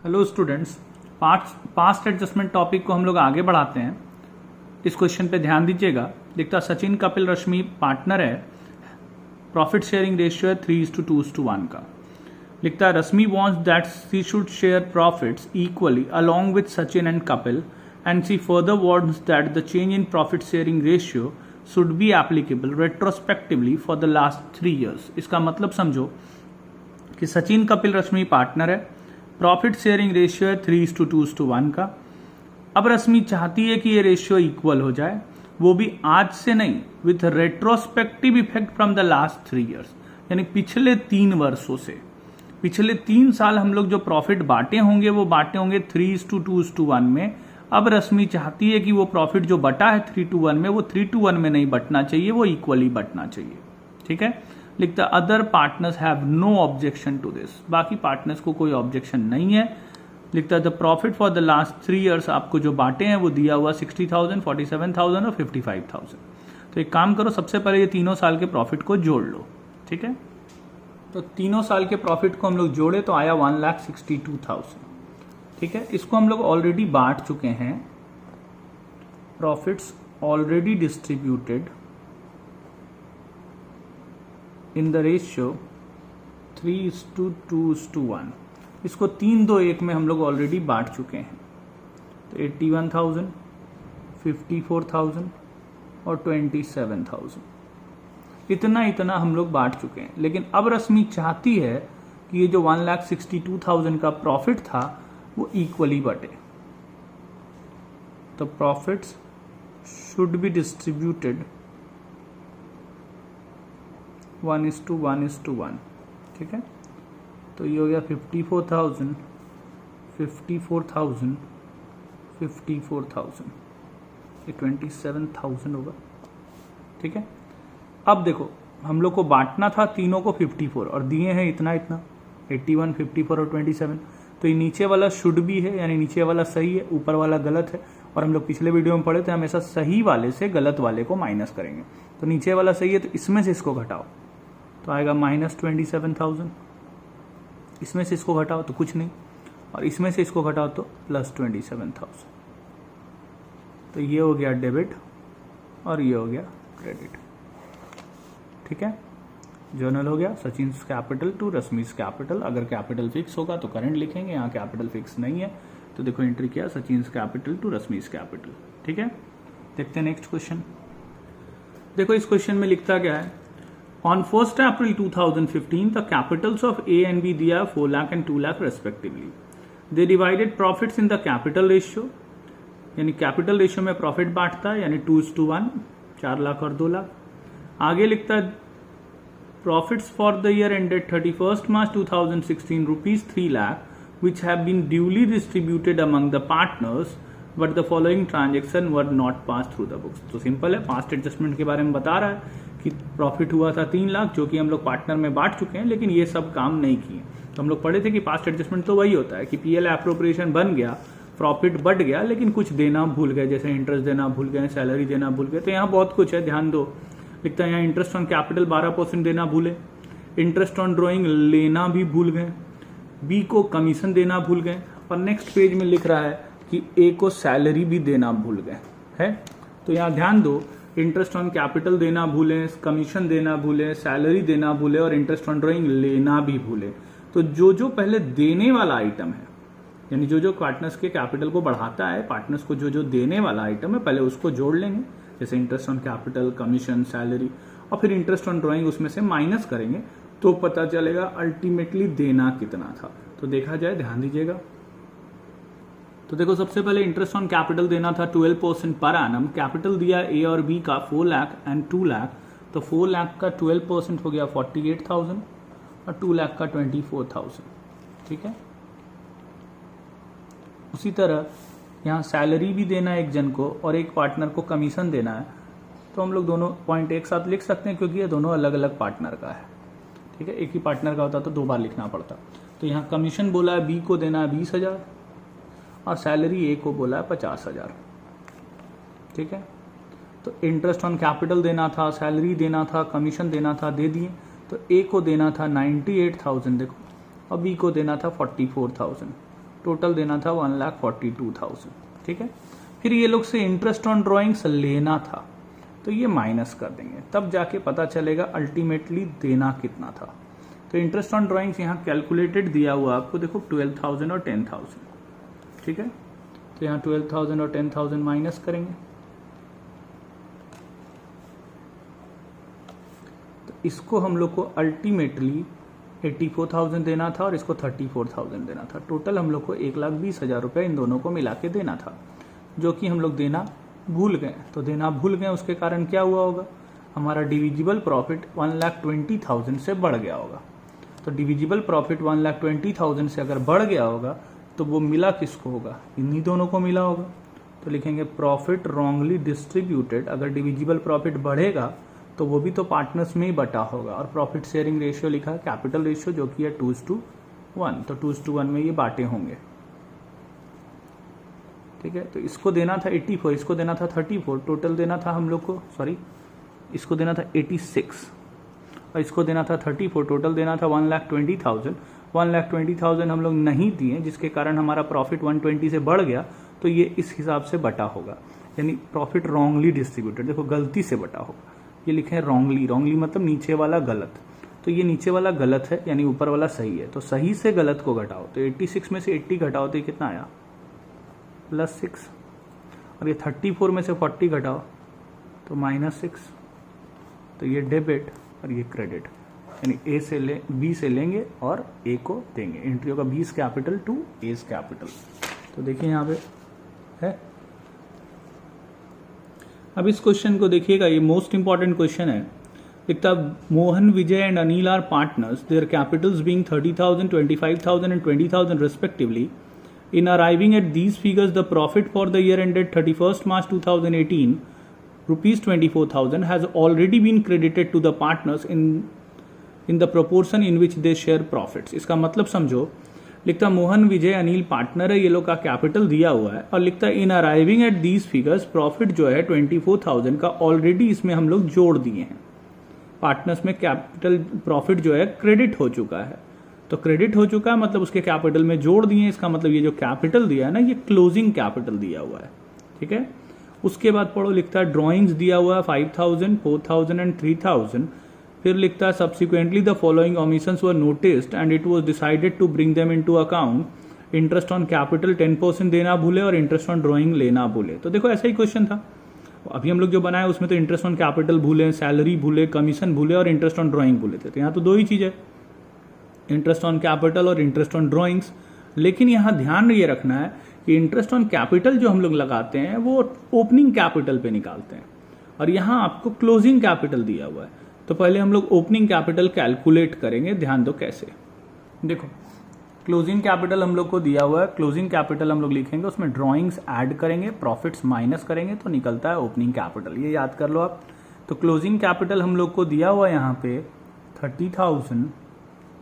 Hello students, past adjustment topic को हम लोग आगे बढ़ाते हैं। इस क्वेश्चन पे ध्यान दीजिएगा। लिखता सचिन कपिल रश्मि पार्टनर है, प्रॉफिट शेयरिंग रेशियो है 3:2:1 का। लिखता है Rashmi wants that she should share profits equally along with Sachin and Kapil and she further wants that the change in profit sharing ratio should be applicable retrospectively for the last 3 years। इसका मतलब समझो कि Sachin Kapil Rashmi partner है, profit sharing ratio है 3:2:1 का। अब रश्मि चाहती है कि ये रेशियो इक्वल हो जाए, वो भी आज से नहीं, with retrospective effect from the last 3 years, यानी पिछले 3 वर्षों से। पिछले 3 साल हम लोग जो प्रॉफिट बांटे होंगे वो बांटे होंगे 3:2:1 में। अब रश्मि चाहती है कि वो प्रॉफिट जो बटा है 3:1 में, वो 3:1 में नहीं बटना चाहिए, वो इक्वली बटना चाहिए। ठीक है। लिखता other partners have no objection to this, बाकी पार्टनर्स को कोई ऑब्जेक्शन नहीं है। लिखता the profit for the last 3 years आपको जो बांटे हैं वो दिया हुआ 60,000, 47,000 और 55,000। तो एक काम करो, सबसे पहले ये तीनों साल के प्रॉफिट को जोड़ लो। ठीक है, तो तीनों साल के प्रॉफिट को हम लोग जोड़े तो आया 1,62,000। ठीक है, इसको हम लोग ऑलरेडी बांट चुके हैं। Profits already distributed in the ratio 3:2:1। इसको 3-2-1 में हम लोग ऑलरेडी बांट चुके हैं। तो 81,000, 54,000 और 27,000, इतना हम लोग बांट चुके हैं। लेकिन अब रश्मि चाहती है कि ये जो 1,62,000 का प्रॉफिट था वो इक्वली बटे। तो प्रॉफिट्स शुड बी डिस्ट्रीब्यूटेड 1:1:1। ठीक है, तो ये हो गया 54,000, 54,000, 54,000, ये 27,000 होगा। ठीक है, अब देखो हम लोग को बांटना था तीनों को 54 और दिए हैं इतना 81, 54 और 27। तो ये नीचे वाला शुड भी है, यानी नीचे वाला सही है, ऊपर वाला गलत है। और हम लोग पिछले वीडियो में पढ़े थे हमेशा सही वाले से गलत वाले को माइनस करेंगे। तो नीचे वाला सही है तो इसमें से इसको घटाओ तो आएगा -27,000। इसमें से इसको घटाओ तो कुछ नहीं, और इसमें से इसको घटाओ तो +27,000। तो ये हो गया डेबिट और ये हो गया क्रेडिट। ठीक है, जर्नल हो गया Sachin capital to Rashmi's capital. अगर कैपिटल फिक्स होगा तो करंट लिखेंगे, यहाँ कैपिटल फिक्स नहीं है तो देखो एंट्री किया Sachin capital to Rashmi's capital. ठीक है, देखते हैं नेक्स्ट क्वेश्चन। देखो इस क्वेश्चन में लिखता क्या है, On 1st April 2015, the capitals of A and B दिया 4 lakh and 2 lakh respectively. They divided profits in the capital ratio, यानी कैपिटल रेशियो में प्रॉफिट बांटता है, यानी 2:1, 4 लाख और 2 लाख। आगे लिखता है profits for the year ended 31st March 2016 rupees 3 lakh which have been duly distributed among the partners but the following transaction were not passed through the books। तो simple है, past adjustment के बारे में बता रहा है कि प्रॉफिट हुआ था 3 लाख जो कि हम लोग पार्टनर में बांट चुके हैं, लेकिन ये सब काम नहीं किए। तो हम लोग पढ़े थे कि पास्ट एडजस्टमेंट तो वही होता है कि पीएल एप्रोप्रिएशन बन गया, प्रॉफिट बढ़ गया, लेकिन कुछ देना भूल गए, जैसे इंटरेस्ट देना भूल गए, सैलरी देना भूल गए। तो यहाँ बहुत कुछ है, ध्यान दो। लिखता है यहाँ इंटरेस्ट ऑन कैपिटल 12% देना भूले, इंटरेस्ट ऑन ड्रॉइंग लेना भी भूल गए, बी को कमीशन देना भूल गए, और नेक्स्ट पेज में लिख रहा है कि ए को सैलरी भी देना भूल गए है। तो यहाँ ध्यान दो, इंटरेस्ट ऑन कैपिटल देना भूले, कमीशन देना भूले, सैलरी देना भूले और इंटरेस्ट ऑन ड्रॉइंग लेना भी भूले। तो जो जो पहले देने वाला आइटम है, यानी जो जो पार्टनर्स के कैपिटल को बढ़ाता है, पार्टनर्स को जो जो देने वाला आइटम है पहले उसको जोड़ लेंगे, जैसे interest on capital, commission, salary, और फिर इंटरेस्ट ऑन ड्रॉइंग उसमें से माइनस करेंगे तो पता चलेगा अल्टीमेटली देना कितना था। तो देखा जाए, ध्यान दीजिएगा। तो देखो सबसे पहले इंटरेस्ट ऑन कैपिटल देना था 12% पर एनम। कैपिटल दिया ए और बी का 4 लाख एंड 2 लाख। तो 4 लाख का 12% हो गया 48,000 और 2 लाख का 24,000। ठीक है, उसी तरह यहाँ सैलरी भी देना है एक जन को और एक पार्टनर को कमीशन देना है। तो हम लोग दोनों पॉइंट एक साथ लिख सकते हैं क्योंकि ये दोनों अलग अलग पार्टनर का है। ठीक है, एक ही पार्टनर का होता तो 2 बार लिखना पड़ता। तो यहाँ कमीशन बोला है बी को देना है 20,000 और सैलरी ए को बोला है 50,000। ठीक है, तो इंटरेस्ट ऑन कैपिटल देना था, सैलरी देना था, कमीशन देना था, दे दिए। तो ए को देना था 98,000 देखो, और बी को देना था 44,000। टोटल देना था 1,42,000। ठीक है, फिर ये लोग से इंटरेस्ट ऑन ड्रॉइंग्स लेना था, तो ये माइनस कर देंगे, तब जाके पता चलेगा अल्टीमेटली देना कितना था। तो इंटरेस्ट ऑन ड्रॉइंग्स यहाँ कैलकुलेटेड दिया हुआ आपको, देखो 12,000 और 10,000। ठीक है, तो यहाँ 12,000 और 10,000 माइनस करेंगे, तो इसको हम लोग को अल्टीमेटली 84,000 देना था और इसको 34,000 देना था। टोटल हम लोग को 1,20,000 रुपये इन दोनों को मिला के देना था, जो कि हम लोग देना भूल गए। तो देना भूल गए, उसके कारण क्या हुआ होगा, हमारा डिविजिबल प्रॉफिट 1,20,000 से बढ़ गया होगा। तो डिविजिबल प्रॉफिट 1,20,000 से अगर बढ़ गया होगा तो वो मिला किसको होगा, इन्हीं दोनों को मिला होगा। तो लिखेंगे प्रॉफिट रॉन्गली डिस्ट्रीब्यूटेड। अगर डिविजिबल प्रॉफिट बढ़ेगा तो वो भी तो पार्टनर्स में ही बटा होगा, और प्रॉफिट शेयरिंग रेशियो लिखा है कैपिटल रेशियो, जो कि है 2:1, तो 2:1 में ये बांटे होंगे। ठीक है, तो इसको देना था 84, इसको देना था 34, टोटल देना था हम लोग को, सॉरी इसको देना था 86 और इसको देना था 34, टोटल देना था 1,20,000। 1,20,000 हम लोग नहीं दिए, जिसके कारण हमारा प्रॉफिट 120 से बढ़ गया, तो ये इस हिसाब से बटा होगा, यानी प्रॉफिट रॉन्गली डिस्ट्रीब्यूटेड। देखो गलती से बटा होगा, ये लिखे हैं रॉन्गली, रॉन्गली मतलब नीचे वाला गलत, तो ये नीचे वाला गलत है यानी ऊपर वाला सही है। तो सही से गलत को घटाओ, तो 86 में से 80 घटाओ तो ये कितना आया, +6, और ये 34 में से 40 घटाओ तो -6, तो ये डेबिट और ये क्रेडिट, यानी बी से लेंगे और ए को देंगे। एंट्री होगा बीस कैपिटल टू एस कैपिटल। तो देखिए यहाँ पे है। अब इस क्वेश्चन को देखिएगा, ये मोस्ट इंपॉर्टेंट क्वेश्चन है। लिखता Mohan, Vijay and Anil are partners, their capitals being 30,000, 25,000 and 20,000 respectively. In arriving at these figures, the profit for the year ended 31st March 2018, rupees 24,000 has already been credited to the partners in the proportion in which they share profits. इसका मतलब समझो, लिखता मोहन, विजय, Anil partner है, ये लोग का capital दिया हुआ है, और लिखता in arriving at these figures profit जो है 24,000 का ऑलरेडी इसमें हम लोग जोड़ दिए हैं। पार्टनर्स में कैपिटल प्रॉफिट जो है क्रेडिट हो चुका है, तो क्रेडिट हो चुका है मतलब उसके कैपिटल में जोड़ दिए। इसका मतलब ये जो कैपिटल दिया है ना, ये क्लोजिंग कैपिटल दिया हुआ है। ठीक है, उसके बाद पढ़ो, लिखता है ड्रॉइंग्स दिया हुआ है 5,000, 4,000 एंड 3,000। फिर लिखता है subsequently the following omissions were noticed and it was decided to bring them into account. Interest on capital 10% देना भूले और इंटरेस्ट ऑन ड्रॉइंग लेना भूले। तो देखो ऐसा ही क्वेश्चन था, अभी हम लोग जो बनाए उसमें तो इंटरेस्ट ऑन कैपिटल भूले, सैलरी भूले, कमीशन भूले और इंटरेस्ट ऑन ड्रॉइंग भूले थे। तो यहाँ तो दो ही चीज है, इंटरेस्ट ऑन कैपिटल और इंटरेस्ट ऑन ड्रॉइंग्स। लेकिन यहाँ ध्यान ये रखना है कि इंटरेस्ट ऑन कैपिटल जो हम लोग लगाते हैं वो ओपनिंग कैपिटल पे निकालते हैं, और यहाँ आपको क्लोजिंग कैपिटल दिया हुआ है। तो पहले हम लोग ओपनिंग कैपिटल कैलकुलेट करेंगे, ध्यान दो कैसे। देखो क्लोजिंग कैपिटल हम लोग को दिया हुआ है, क्लोजिंग कैपिटल हम लोग लिखेंगे, उसमें ड्रॉइंग्स ऐड करेंगे, प्रॉफिट्स माइनस करेंगे, तो निकलता है ओपनिंग कैपिटल। ये याद कर लो आप। तो क्लोजिंग कैपिटल हम लोग को दिया हुआ है यहाँ पे 30,000,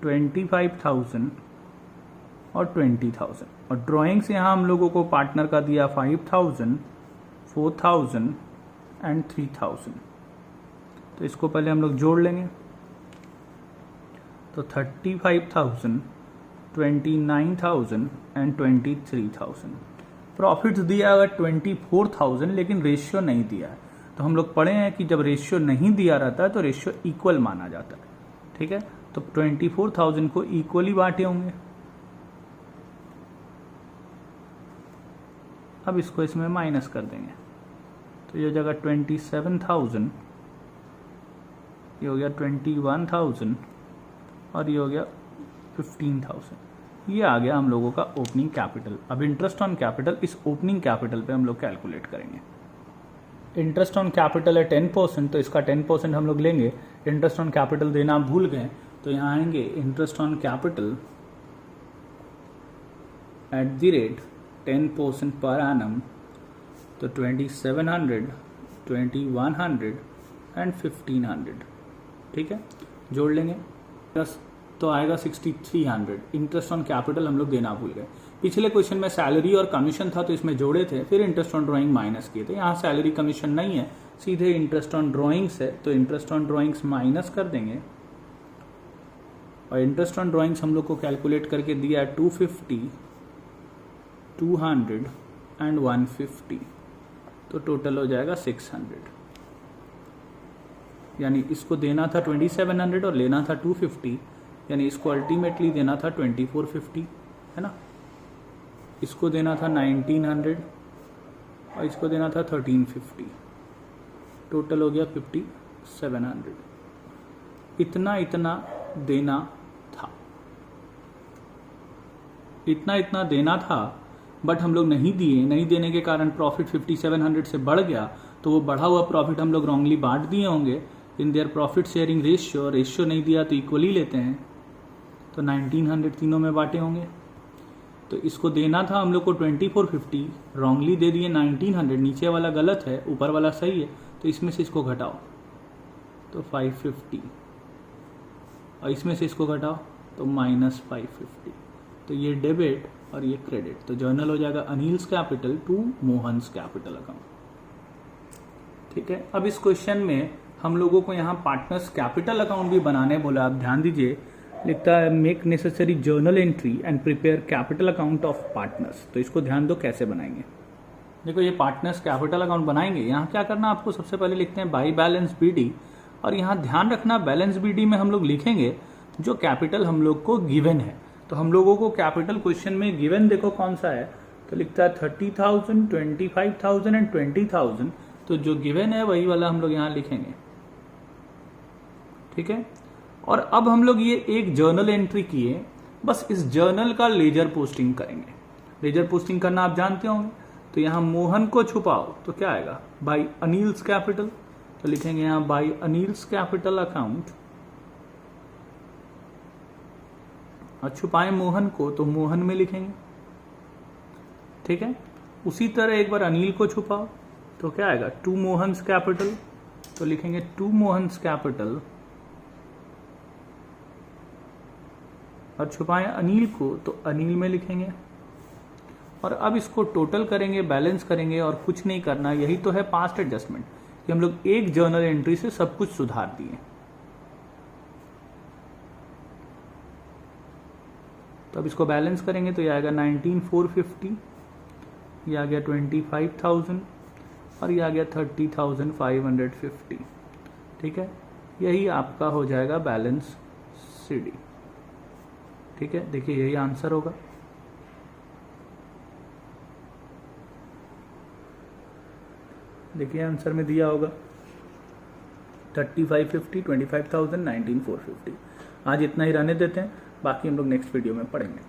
25,000 और 20,000, और ड्रॉइंग्स यहाँ हम लोगों को पार्टनर का दिया 5,000, 4,000 एंड 3,000। तो इसको पहले हम लोग जोड़ लेंगे, तो 35,000, 29,000 एंड 23,000। प्रॉफिट्स दिया है 24,000, लेकिन रेशियो नहीं दिया है। तो हम लोग पढ़े हैं कि जब रेशियो नहीं दिया रहता है तो रेशियो इक्वल माना जाता है। ठीक है, तो 24,000 को इक्वली बांटे होंगे। अब इसको इसमें माइनस कर देंगे, तो ये जगह 27,000, ये हो गया 21,000 और ये हो गया 15,000। ये आ गया हम लोगों का ओपनिंग कैपिटल। अब इंटरेस्ट ऑन कैपिटल इस ओपनिंग कैपिटल पे हम लोग कैलकुलेट करेंगे। इंटरेस्ट ऑन कैपिटल है 10%, तो इसका 10% हम लोग लेंगे। इंटरेस्ट ऑन कैपिटल देना भूल गए, तो यहाँ आएंगे interest on capital at the rate 10% per annum, तो 2,700, 2,100 एंड 1,500। ठीक है, जोड़ लेंगे तो आएगा 6,300। इंटरेस्ट ऑन कैपिटल हम लोग देना भूल गए। पिछले क्वेश्चन में सैलरी और कमीशन था तो इसमें जोड़े थे, फिर इंटरेस्ट ऑन ड्राइंग माइनस किए थे। यहाँ सैलरी कमीशन नहीं है, सीधे इंटरेस्ट ऑन ड्राइंग्स है, तो इंटरेस्ट ऑन ड्राइंग्स माइनस कर देंगे। और इंटरेस्ट ऑन ड्राइंग्स हम लोग को कैलकुलेट करके दिया है 250 200 एंड 150, तो टोटल हो जाएगा 600। यानी इसको देना था 2700 और लेना था 250, यानी इसको अल्टीमेटली देना था 2450, है ना। इसको देना था 1900 और इसको देना था 1350, टोटल हो गया 5700। इतना देना था, इतना देना था, बट हम लोग नहीं दिए। नहीं देने के कारण प्रॉफिट 5700 से बढ़ गया, तो वो बढ़ा हुआ प्रॉफिट हम लोग रॉन्गली बांट दिए होंगे in their profit sharing ratio नहीं दिया तो इक्वली लेते हैं, तो 1900 तीनों में बांटे होंगे। तो इसको देना था हम लोग को 2450, रॉन्गली दे दिए 1900, नीचे वाला गलत है ऊपर वाला सही है, तो इसमें से इसको घटाओ तो 550, और इसमें से इसको घटाओ तो -550, तो ये डेबिट और ये क्रेडिट। तो जर्नल हो जाएगा Anil's capital to Mohan's capital account. ठीक है, अब इस क्वेश्चन में हम लोगों को यहाँ पार्टनर्स कैपिटल अकाउंट भी बनाने बोला। आप ध्यान दीजिए, लिखता है make necessary journal entry and prepare capital account of partners. तो इसको ध्यान दो कैसे बनाएंगे। देखो ये पार्टनर्स कैपिटल अकाउंट बनाएंगे, यहाँ क्या करना आपको, सबसे पहले लिखते हैं बाई बैलेंस बीडी, और यहाँ ध्यान रखना बैलेंस बीडी में हम लोग लिखेंगे जो कैपिटल हम लोग को गिवन है। तो हम लोगों को कैपिटल क्वेश्चन में गिवन देखो कौन सा है, तो लिखता है 30,000, 25,000 एंड 20,000। तो जो गिवन है वही वाला हम लोग यहाँ लिखेंगे। ठीक है, और अब हम लोग ये एक जर्नल एंट्री किए, बस इस जर्नल का लेजर पोस्टिंग करेंगे। लेजर पोस्टिंग करना आप जानते होंगे, तो यहाँ मोहन को छुपाओ तो क्या आएगा, बाई अनिल्स कैपिटल। तो लिखेंगे यहाँ बाई अनिल्स कैपिटल अकाउंट, और छुपाएं मोहन को तो मोहन में लिखेंगे। ठीक है, उसी तरह एक बार अनिल को छुपाओ तो क्या आएगा, टू मोहन्स कैपिटल। तो लिखेंगे टू मोहन्स कैपिटल, और छुपाएं अनिल को तो अनिल में लिखेंगे। और अब इसको टोटल करेंगे, बैलेंस करेंगे, और कुछ नहीं करना। यही तो है पास्ट एडजस्टमेंट कि हम लोग एक जर्नल एंट्री से सब कुछ सुधार दिए। तो अब इसको बैलेंस करेंगे तो ये आएगा 19,450, ये आ गया 25,000, और ये आ गया 30,550। ठीक है, यही आपका हो जाएगा बैलेंस सीडी। ठीक है, देखिए यही आंसर होगा। देखिए आंसर में दिया होगा 3550, 25,000, 19,450। आज इतना ही रहने देते हैं, बाकी हम लोग नेक्स्ट वीडियो में पढ़ेंगे।